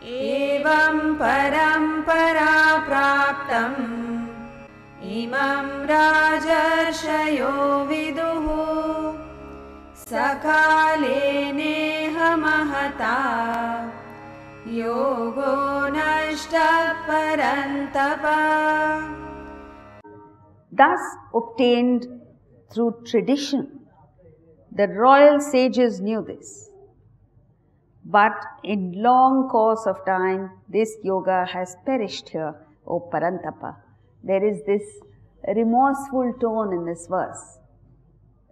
Evam parampara praptam imam rajarshayo viduhu sakale neha mahata yogo nashta parantapa. Thus obtained through tradition. The royal sages knew this. But in long course of time, this yoga has perished here, O Parantapa. There is this remorseful tone in this verse.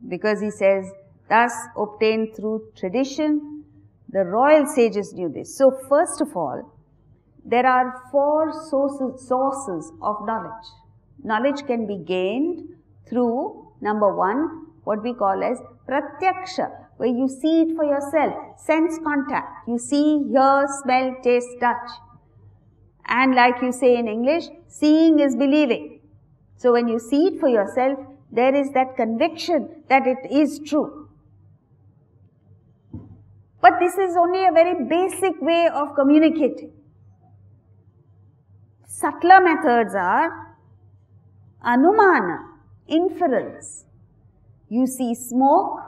Because he says, thus obtained through tradition, the royal sages knew this. So first of all, there are 4 sources of knowledge. Knowledge can be gained through, number 1, what we call as pratyaksha, where you see it for yourself, sense contact. You see, hear, smell, taste, touch. And like you say in English, seeing is believing. So when you see it for yourself, there is that conviction that it is true. But this is only a very basic way of communicating. Subtler methods are anumana, inference. You see smoke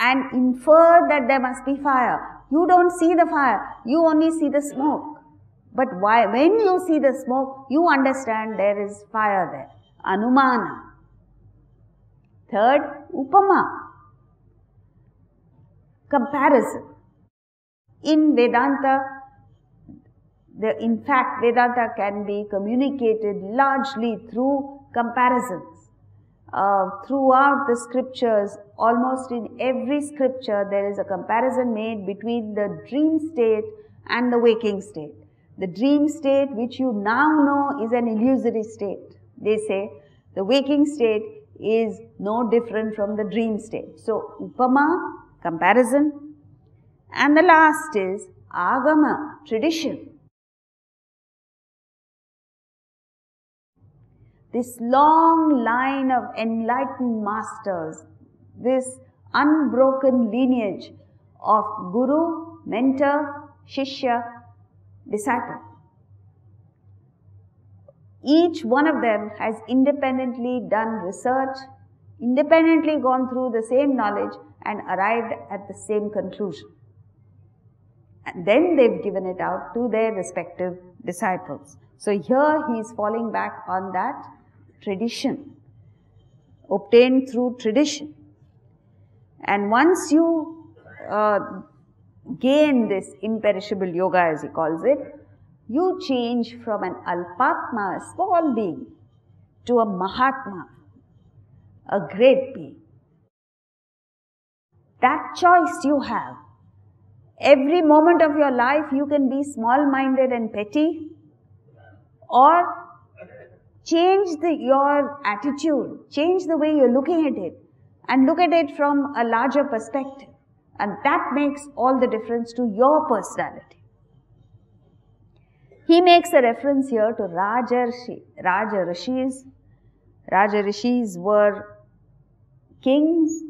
and infer that there must be fire. You don't see the fire, you only see the smoke. But when you see the smoke, you understand there is fire there. Anumana. Third, upama. Comparison. In Vedanta, in fact, Vedanta can be communicated largely through comparisons. Throughout the scriptures, almost in every scripture, there is a comparison made between the dream state and the waking state. The dream state, which you now know, is an illusory state. They say the waking state is no different from the dream state. So, upama, comparison. And the last is agama, tradition. This long line of enlightened masters, this unbroken lineage of guru, mentor, shishya, disciple. Each one of them has independently done research, independently gone through the same knowledge and arrived at the same conclusion. And then they've given it out to their respective disciples. So here he is falling back on that tradition, obtained through tradition. And once you gain this imperishable yoga, as he calls it, you change from an alpatma, a small being, to a mahatma, a great being. That choice you have. Every moment of your life you can be small-minded and petty, or change your attitude, change the way you're looking at it, and look at it from a larger perspective. And that makes all the difference to your personality. He makes a reference here to Rajarshi, Rajarishis. Rajarishis were kings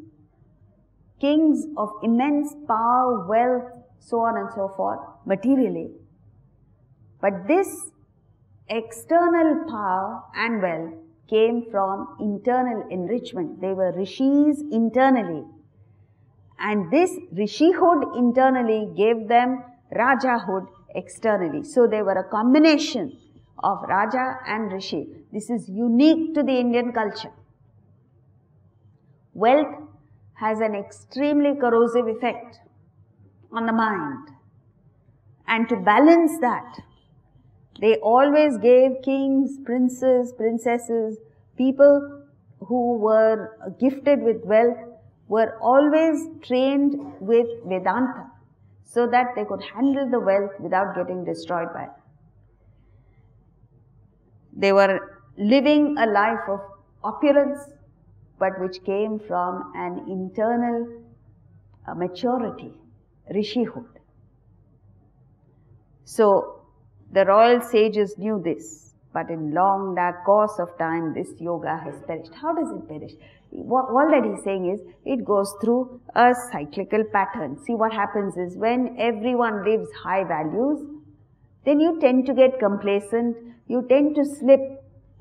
of immense power, wealth, so on and so forth, materially. But this external power and wealth came from internal enrichment. They were rishis internally. And this rishihood internally gave them rajahood externally. So they were a combination of raja and rishi. This is unique to the Indian culture. Wealth has an extremely corrosive effect on the mind. And to balance that, they always gave kings, princes, princesses, people who were gifted with wealth were always trained with Vedanta so that they could handle the wealth without getting destroyed by it. They were living a life of opulence, but which came from an internal maturity, rishihood. So, the royal sages knew this, but in long course of time, this yoga has perished. How does it perish? All that he's saying is, it goes through a cyclical pattern. See, what happens is, when everyone lives high values, then you tend to get complacent, you tend to slip,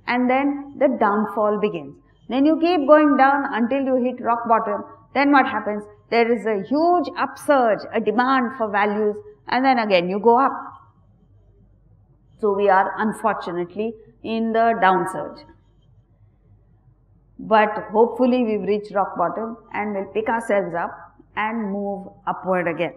and then the downfall begins. Then you keep going down until you hit rock bottom. Then what happens? There is a huge upsurge, a demand for values, and then again you go up. So we are unfortunately in the downsurge. But hopefully we've reached rock bottom and we'll pick ourselves up and move upward again.